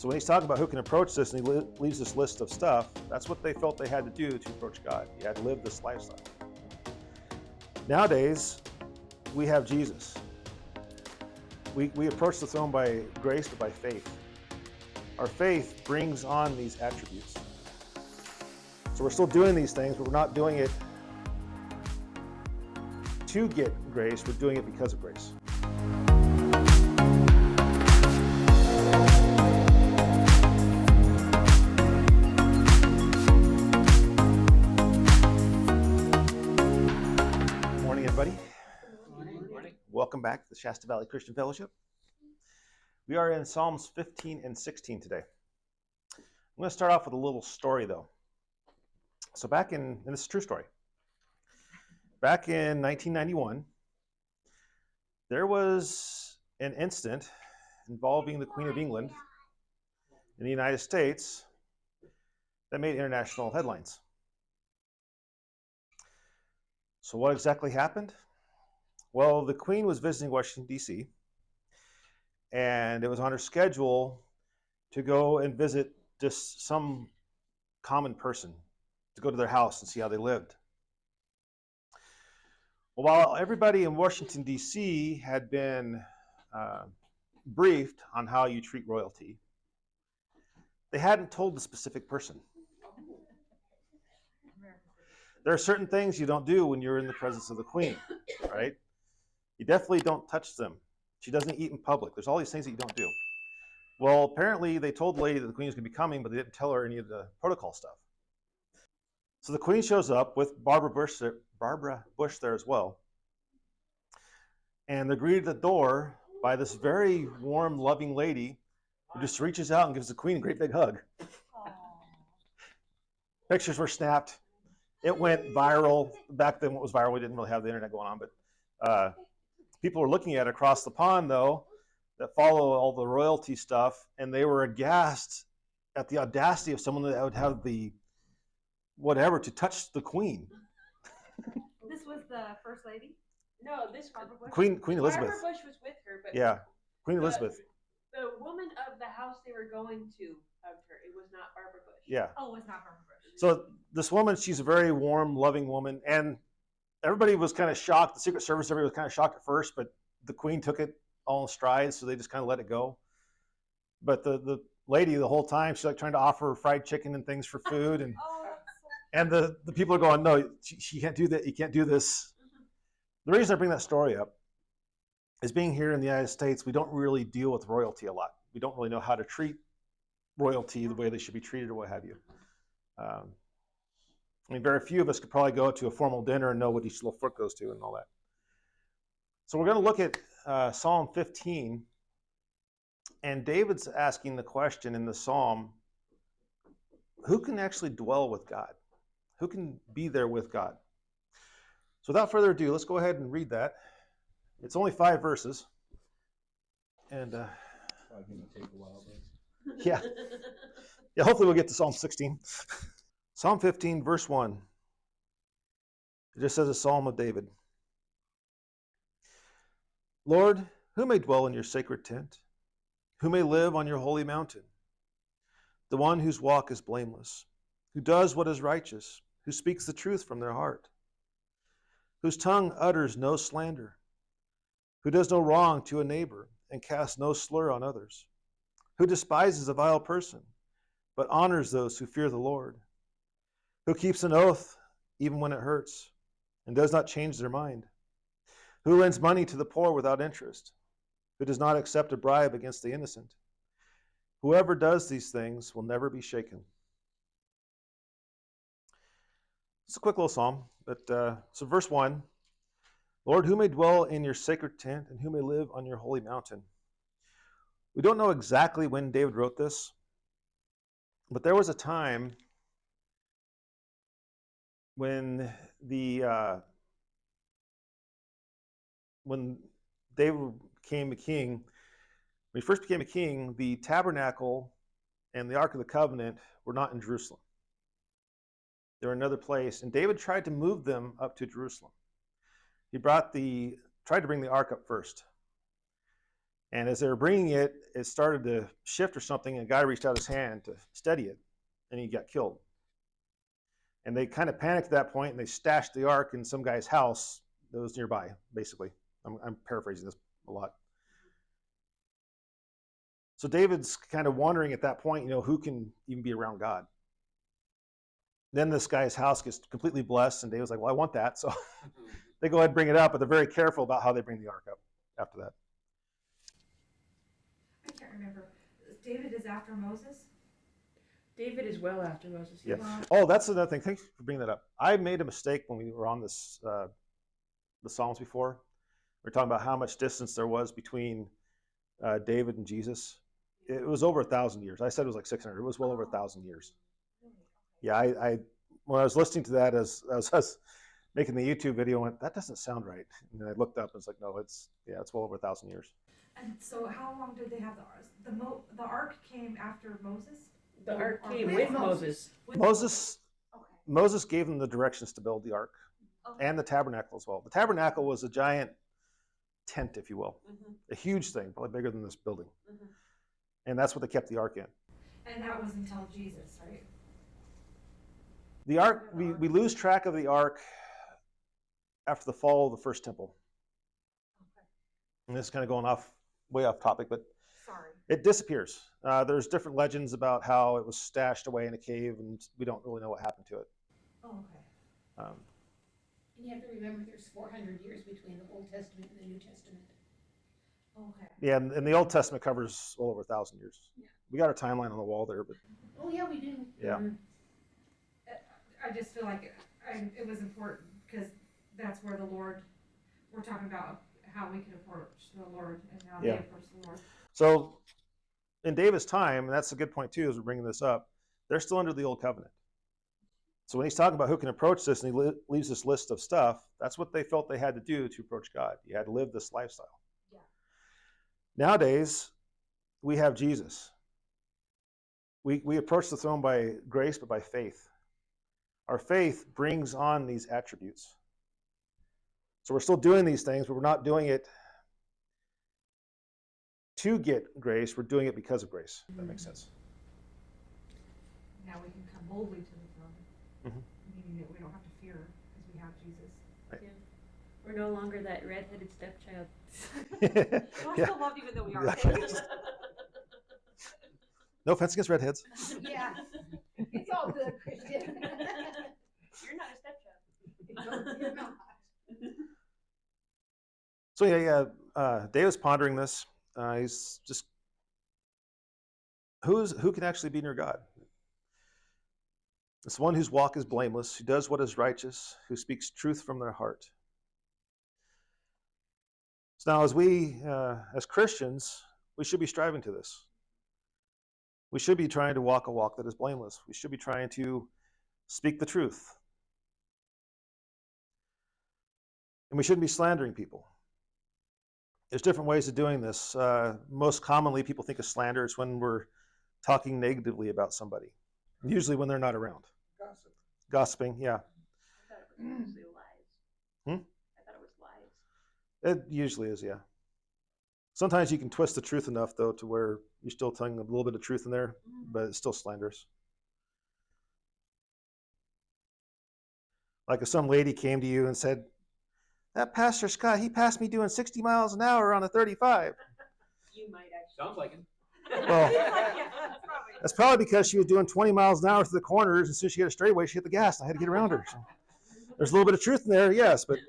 So when he's talking about who can approach this, and he leaves this list of stuff, that's what they felt they had to do to approach God. You had to live this lifestyle. Nowadays, we have Jesus. We approach the throne by grace, but by faith. Our faith brings on these attributes. So we're still doing these things, but we're not doing it to get grace. We're doing it because of grace. Morning, everybody. Morning. Welcome back to the Shasta Valley Christian Fellowship. We are in Psalms 15 and 16 today. I'm going to start off with a little story, though. So and this is a true story. Back in 1991, there was an incident involving the Queen of England in the United States that made international headlines. So what exactly happened? Well, the Queen was visiting Washington, D.C., and it was on her schedule to go and visit just some common person, to go to their house and see how they lived. Well, while everybody in Washington, D.C. had been briefed on how you treat royalty, they hadn't told the specific person. There are certain things you don't do when you're in the presence of the Queen, right? You definitely don't touch them. She doesn't eat in public. There's all these things that you don't do. Well, apparently they told the lady that the Queen was going to be coming, but they didn't tell her any of the protocol stuff. So the Queen shows up with Barbara Bush there as well. And they're greeted at the door by this very warm, loving lady who just reaches out and gives the Queen a great big hug. Aww. Pictures were snapped. It went viral. Back then, what was viral, we didn't really have the internet going on, but people were looking at it across the pond, though, that follow all the royalty stuff, and they were aghast at the audacity of someone that would have the whatever to touch the Queen. This was the First Lady? No, this Barbara Bush. Queen Elizabeth. Barbara Bush was with her, but yeah, Queen Elizabeth. The woman of the house they were going to hugged her. It was not Barbara Bush. Yeah. Oh, it was not Barbara Bush. So this woman, she's a very warm, loving woman, and everybody was kind of shocked. The Secret Service, everybody was kind of shocked at first, but the Queen took it all in stride, so they just kind of let it go. But the lady, the whole time, she's like trying to offer fried chicken and things for food, and and the people are going, no, she can't do that. You can't do this. The reason I bring that story up is being here in the United States, we don't really deal with royalty a lot. We don't really know how to treat royalty the way they should be treated or what have you. I mean, very few of us could probably go to a formal dinner and know what each little foot goes to and all that. So we're going to look at Psalm 15, and David's asking the question in the Psalm, who can actually dwell with God? Who can be there with God? So without further ado, let's go ahead and read that. It's only 5 verses. And probably going to take a while, but yeah, hopefully we'll get to Psalm 16. Psalm 15, verse 1. It just says a psalm of David. Lord, who may dwell in your sacred tent? Who may live on your holy mountain? The one whose walk is blameless, who does what is righteous, who speaks the truth from their heart, whose tongue utters no slander, who does no wrong to a neighbor and casts no slur on others, who despises a vile person, but honors those who fear the Lord, who keeps an oath even when it hurts and does not change their mind, who lends money to the poor without interest, who does not accept a bribe against the innocent. Whoever does these things will never be shaken. It's a quick little psalm, but so verse 1, Lord, who may dwell in your sacred tent and who may live on your holy mountain? We don't know exactly when David wrote this, but there was a time when when David became a king. When he first became a king, the tabernacle and the Ark of the Covenant were not in Jerusalem. They were in another place, and David tried to move them up to Jerusalem. He tried to bring the Ark up first. And as they were bringing it, it started to shift or something, and a guy reached out his hand to steady it, and he got killed. And they kind of panicked at that point, and they stashed the ark in some guy's house that was nearby, basically. I'm paraphrasing this a lot. So David's kind of wondering at that point, who can even be around God? Then this guy's house gets completely blessed, and David's like, well, I want that. So they go ahead and bring it up, but they're very careful about how they bring the ark up after that. I can't remember. David is after Moses? David is well after Moses. Yeah. Oh, that's another thing. Thanks for bringing that up. I made a mistake when we were on this the Psalms before. We were talking about how much distance there was between David and Jesus. It was over 1,000 years. I said it was like 600. It was well over 1,000 years. Yeah, I when I was listening to that as I was making the YouTube video, I went, that doesn't sound right. And then I looked up and it's like, no, it's well over 1,000 years. And so how long did they have the ark came after Moses? The ark Or came with Moses. Moses gave them the directions to build the ark and the tabernacle as well. The tabernacle was a giant tent, if you will, a huge thing, probably bigger than this building. And that's what they kept the ark in. And that was until Jesus, right? The ark, we lose track of the ark after the fall of the first temple. And this is kind of going way off topic, but Sorry. it disappears. There's different legends about how it was stashed away in a cave, and we don't really know what happened to it. Oh, okay. And you have to remember there's 400 years between the Old Testament and the New Testament. Okay. Yeah, and the Old Testament covers well over 1,000 years. Yeah. We got a timeline on the wall there, but Oh yeah, we do. yeah. I just feel like it was important because that's where the Lord, we're talking about how we can approach the Lord and how they approach the Lord. So in David's time, and that's a good point too, as we're bringing this up, they're still under the old covenant. So when he's talking about who can approach this, and he leaves this list of stuff, that's what they felt they had to do to approach God. You had to live this lifestyle. Yeah. Nowadays, we have Jesus. We approach the throne by grace, but by faith. Our faith brings on these attributes. So we're still doing these things, but we're not doing it to get grace. We're doing it because of grace. If that makes sense. Now we can come boldly to the throne, meaning that we don't have to fear because we have Jesus. Right. Yeah. We're no longer that redheaded stepchild. We're still loved even though we are. No offense against redheads. Yeah, it's all good, Christian. You're not a stepchild. You're not. So David's pondering this. He's just who can actually be near God? It's one whose walk is blameless, who does what is righteous, who speaks truth from their heart. So now, as Christians, we should be striving to this. We should be trying to walk a walk that is blameless. We should be trying to speak the truth. And we shouldn't be slandering people. There's different ways of doing this. Most commonly, people think of slander is when we're talking negatively about somebody, usually when they're not around. Gossiping, yeah. I thought it was usually lies. Hmm? I thought it was lies. It usually is, yeah. Sometimes you can twist the truth enough, though, to where you're still telling a little bit of truth in there, but it's still slanderous. Like if some lady came to you and said, that Pastor Scott, he passed me doing 60 miles an hour on a 35. You might actually. Sounds like it. Well, Yeah, that's probably because she was doing 20 miles an hour through the corners, and as soon as she hit a straightaway, she hit the gas, and I had to get around her. So there's a little bit of truth in there, yes, but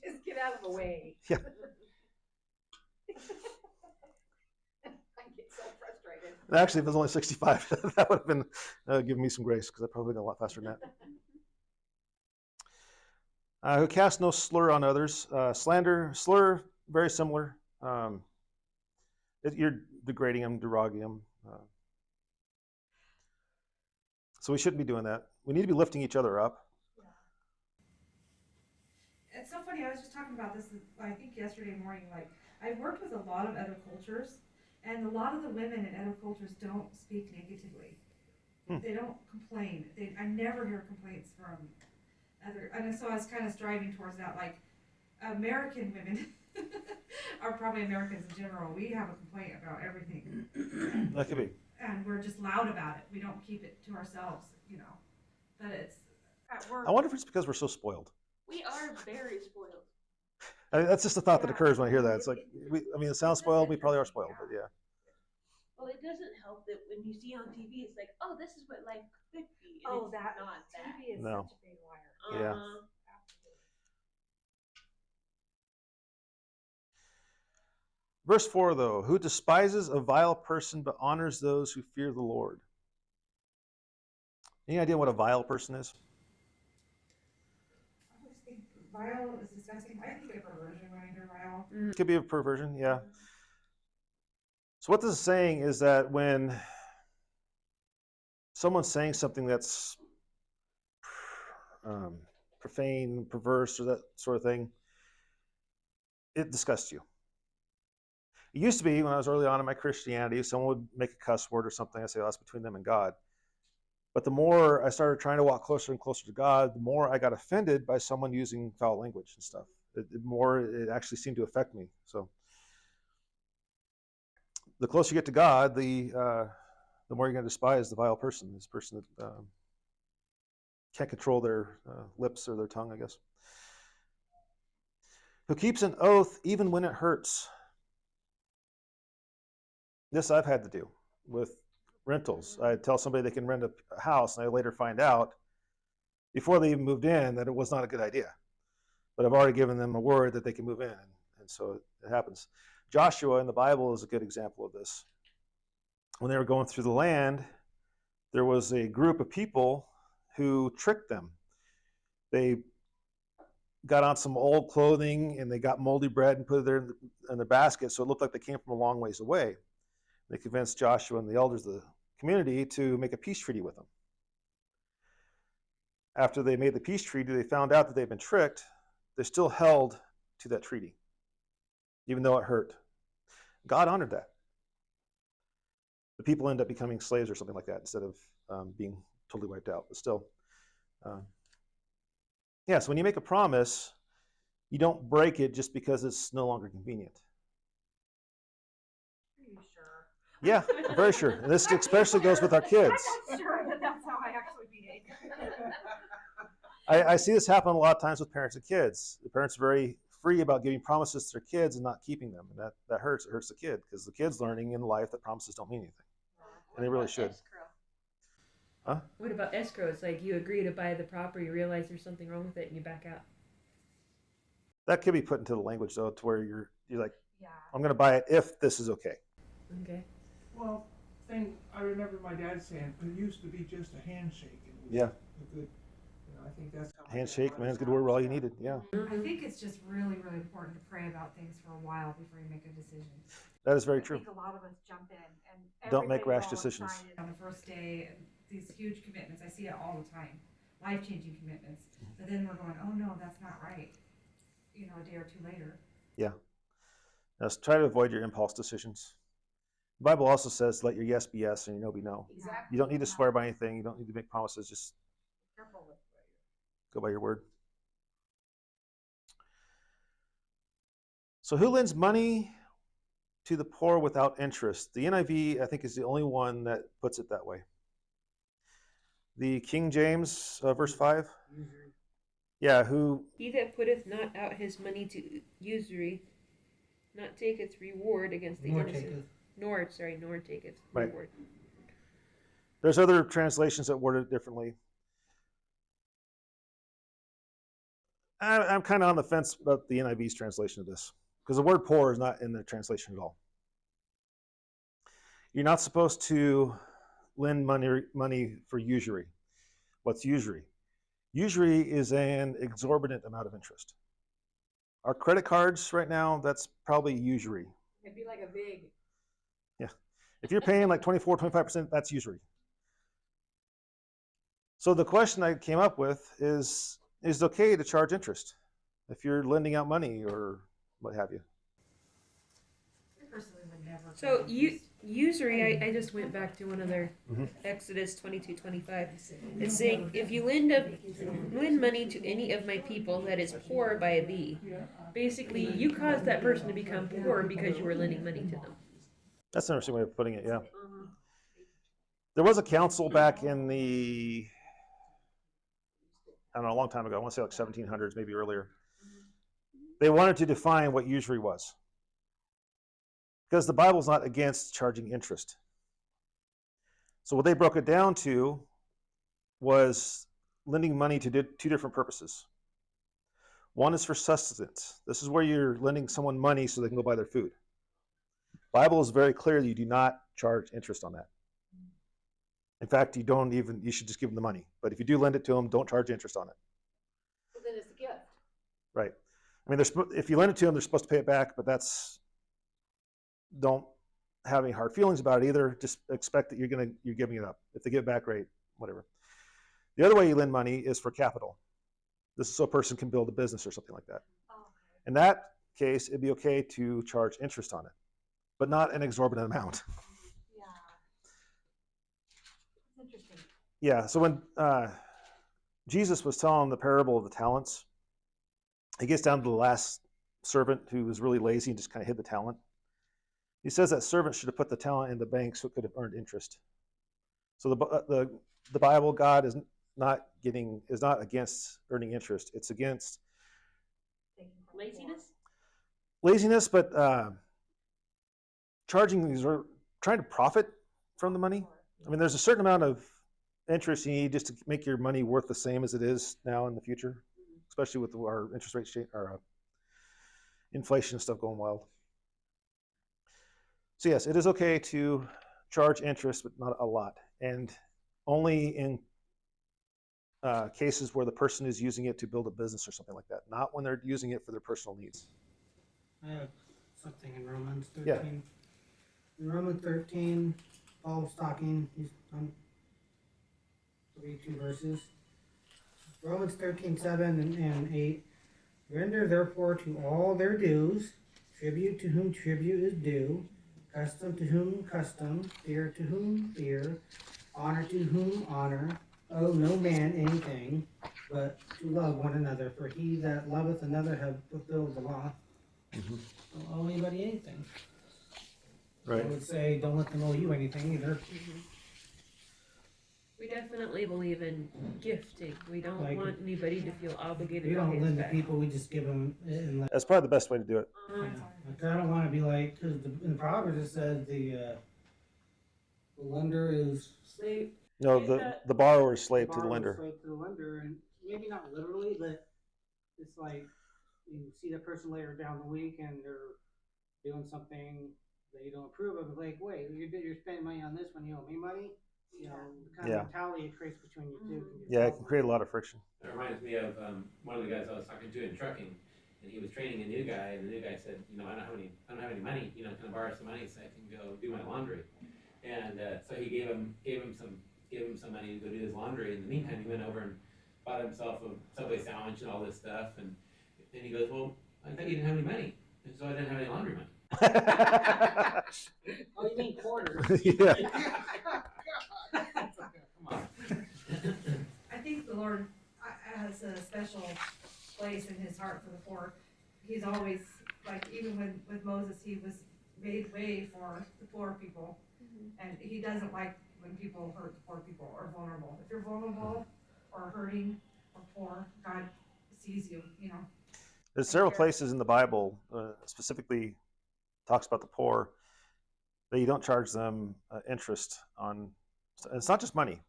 Just get out of the way. yeah. I get so frustrated. Actually, if it was only 65, that would have been giving me some grace, because I probably got a lot faster than that. Who cast no slur on others. Slur, very similar. You're degrading them, derogating them. So we shouldn't be doing that. We need to be lifting each other up. It's so funny. I was just talking about this, I think yesterday morning. Like, I've worked with a lot of other cultures, and a lot of the women in other cultures don't speak negatively. They don't complain. I never hear complaints from other. And so I was kind of striving towards that. Like, American women Or probably Americans in general, we have a complaint about everything. That could be. And we're just loud about it. We don't keep it to ourselves, you know. But it's at work. I wonder if it's because we're so spoiled. We are very spoiled. I mean, that's just a thought that Yeah. occurs when I hear that. It's like, it sounds spoiled. We probably are spoiled, but yeah. Well, it doesn't help that when you see on TV, it's like, oh, this is what life could be. And Oh, it's that not that. TV is No. such a big liar. Yeah. Absolutely. Verse 4, though, who despises a vile person but honors those who fear the Lord. Any idea what a vile person is? I always think vile is disgusting. I think of perversion when I hear vile. Could be a perversion, yeah. So what this is saying is that when someone's saying something that's profane, perverse, or that sort of thing, it disgusts you. It used to be when I was early on in my Christianity, someone would make a cuss word or something. I say, oh, that's between them and God. But the more I started trying to walk closer and closer to God, the more I got offended by someone using foul language and stuff. The more it actually seemed to affect me. So the closer you get to God, the more you're going to despise the vile person, this person that can't control their lips or their tongue, I guess. Who keeps an oath even when it hurts. This I've had to do with rentals. I tell somebody they can rent a house, and I later find out, before they even moved in, that it was not a good idea. But I've already given them a word that they can move in, and so it happens. Joshua in the Bible is a good example of this. When they were going through the land, there was a group of people who tricked them. They got on some old clothing and they got moldy bread and put it there in their basket, so it looked like they came from a long ways away. They convinced Joshua and the elders of the community to make a peace treaty with them. After they made the peace treaty, they found out that they'd been tricked. They still held to that treaty, even though it hurt. God honored that. The people end up becoming slaves or something like that instead of being totally wiped out. But still, yeah, so when you make a promise, you don't break it just because it's no longer convenient. Are you sure? Yeah, I'm very sure. And this especially goes with our kids. I'm not sure that that's how I actually behave. I see this happen a lot of times with parents and kids. The parents are very free about giving promises to their kids and not keeping them. And that hurts. It hurts the kid because the kid's learning in life that promises don't mean anything. And they really should. Huh? What about escrow? It's like you agree to buy the property, you realize there's something wrong with it, and you back out. That could be put into the language, though, to where you're like, Yeah. I'm going to buy it if this is okay. Okay. Well, I remember my dad saying, it used to be just a handshake. It was Yeah. a good, I think that's how. Handshake, man's good word, were all you needed. Yeah. I think it's just really, really important to pray about things for a while before you make a decision. That is very I true. think a lot of us jump in and Don't make everybody's rash all decisions. excited on the first day, and these huge commitments. I see it all the time, life-changing commitments. But then we're going, oh no, that's not right. You know, a day or two later. Yeah. Now, try to avoid your impulse decisions. The Bible also says, let your yes be yes and your no be no. Exactly. You don't need to swear by anything. You don't need to make promises. Just Careful with go by your word. So who lends money to the poor without interest? The NIV, I think, is the only one that puts it that way. The King James, verse 5. Yeah, who... He that putteth not out his money to usury, not taketh reward against the innocent. Nor taketh Right. reward. There's other translations that word it differently. I'm kind of on the fence about the NIV's translation of this, because the word poor is not in the translation at all. You're not supposed to lend money for usury. What's usury? Usury is an exorbitant amount of interest. Our credit cards right now, that's probably usury. It'd be like a big. Yeah. If you're paying like 24, 25%, that's usury. So the question I came up with is it okay to charge interest if you're lending out money or what have you? I personally would never. So usury, I just went back to one of their Mhm. Exodus 22:25. It's saying, if you lend money to any of my people that is poor by thee, basically you caused that person to become poor because you were lending money to them. That's an interesting way of putting it, yeah. There was a council back in the, I don't know, a long time ago. I want to say like 1700s, maybe earlier. They wanted to define what usury was. Because the Bible's not against charging interest. So what they broke it down to was lending money to two different purposes. One is for sustenance. This is where you're lending someone money so they can go buy their food. Bible is very clear that you do not charge interest on that. In fact, you should just give them the money. But if you do lend it to them, don't charge interest on it. Well, then it's a gift. Right. I mean, if you lend it to them, they're supposed to pay it back, but don't have any hard feelings about it either. Just expect that you're giving it up. If they give it back, great, whatever. The other way you lend money is for capital. This is so a person can build a business or something like that. In that case, it'd be okay to charge interest on it, but not an exorbitant amount. Yeah. It's interesting. Yeah, so when Jesus was telling the parable of the talents, he gets down to the last servant who was really lazy and just kind of hid the talent. He says that servant should have put the talent in the bank so it could have earned interest. So the Bible, God is not against earning interest. It's against laziness, but trying to profit from the money. I mean, there's a certain amount of interest you need just to make your money worth the same as it is now in the future, especially with our interest rate or inflation stuff going wild. So yes, it is okay to charge interest, but not a lot, and only in cases where the person is using it to build a business or something like that, not when they're using it for their personal needs. I have something in Romans 13. Yeah. In Romans 13, Paul's talking. He's on 2 verses. Romans 13, 7 and 8. Render therefore to all their dues, tribute to whom tribute is due, custom to whom custom, fear to whom fear, honor to whom honor. Owe no man anything, but to love one another. For he that loveth another hath fulfilled the law. Mm-hmm. Don't owe anybody anything. Right. I would say don't let them owe you anything either. We definitely believe in gifting. We don't Like, want anybody to feel obligated. We to don't pay us lend to back. people, we just give them it. And That's probably the best way to do it. like, I don't want to be like, because in the Proverbs it says the lender is Slave. No, the borrower is slave to the lender. Slave to the lender, and maybe not literally, but it's like you see that person later down the week and they're doing something that you don't approve of. Like, wait, you're spending money on this when you owe me money. You know, the kind of mentality it creates between you two. Yeah, it can create a lot of friction. It reminds me of one of the guys I was talking to in trucking, and he was training a new guy, and the new guy said, you know, I don't have any money, you know, can I borrow some money so I can go do my laundry? And so he gave him some money to go do his laundry. In the meantime, he went over and bought himself a Subway sandwich and all this stuff, and then he goes, well, I thought you didn't have any money, and so I didn't have any laundry money. Oh, you mean quarters? Yeah. Come on. I think the Lord has a special place in his heart for the poor. He's always, like, even with Moses, he was made way for the poor people. And he doesn't like when people hurt the poor people or vulnerable. If you're vulnerable or hurting or poor, God sees you, you know. There's several places in the Bible, specifically talks about the poor, that you don't charge them interest on. It's not just money.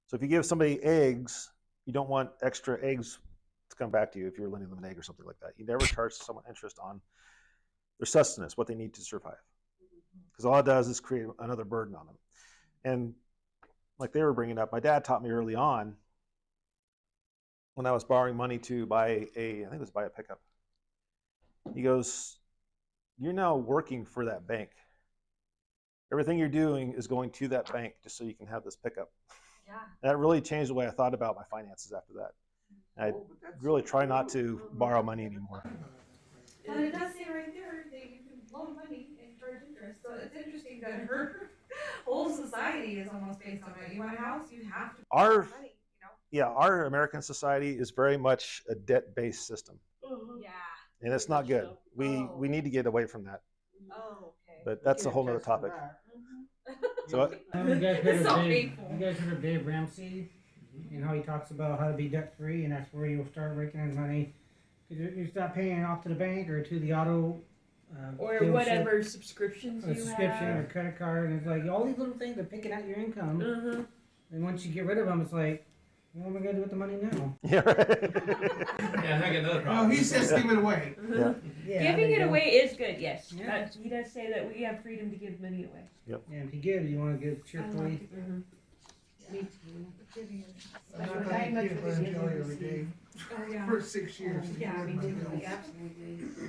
So if you give somebody eggs, you don't want extra eggs to come back to you if you're lending them an egg or something like that. You never charge someone interest on their sustenance, what they need to survive. Because all it does is create another burden on them. And like they were bringing up, my dad taught me early on when I was borrowing money to buy a pickup. He goes, you're now working for that bank. Everything you're doing is going to that bank just so you can have this pickup. Yeah. That really changed the way I thought about my finances after that. I really try not to borrow money anymore. But it does say right there that you can loan money and charge interest. So So it's interesting that her whole society is almost based on that. You want a house, you have to Our put money, yeah, our American society is very much a debt-based system, Yeah. and it's not good. We need to get away from that, Oh, okay. but that's a Can't whole nother attest to topic. that. So You guys heard It's of so Dave, painful. you guys heard of Dave Ramsey and how he talks about how to be debt free, and that's where you'll start raking in money. 'Cause you stop paying off to the bank or to the auto Or dealership, whatever subscriptions or you subscription or have. credit card, and it's like all these little things are picking at your income. Uh-huh. And once you get rid of them, it's like, what am I gonna do with the money now? yeah, right. Yeah, I got another No, problem. he says give it away. Uh-huh. Yeah, Giving there it you go. away is good, yes. Yeah. He does say that we have freedom to give money away. And if you give, you want to give cheerfully. Me too. I'm not gonna eat peanut butter and jelly every day Oh, yeah. for 6 years. Yeah, me too. Absolutely. Absolutely.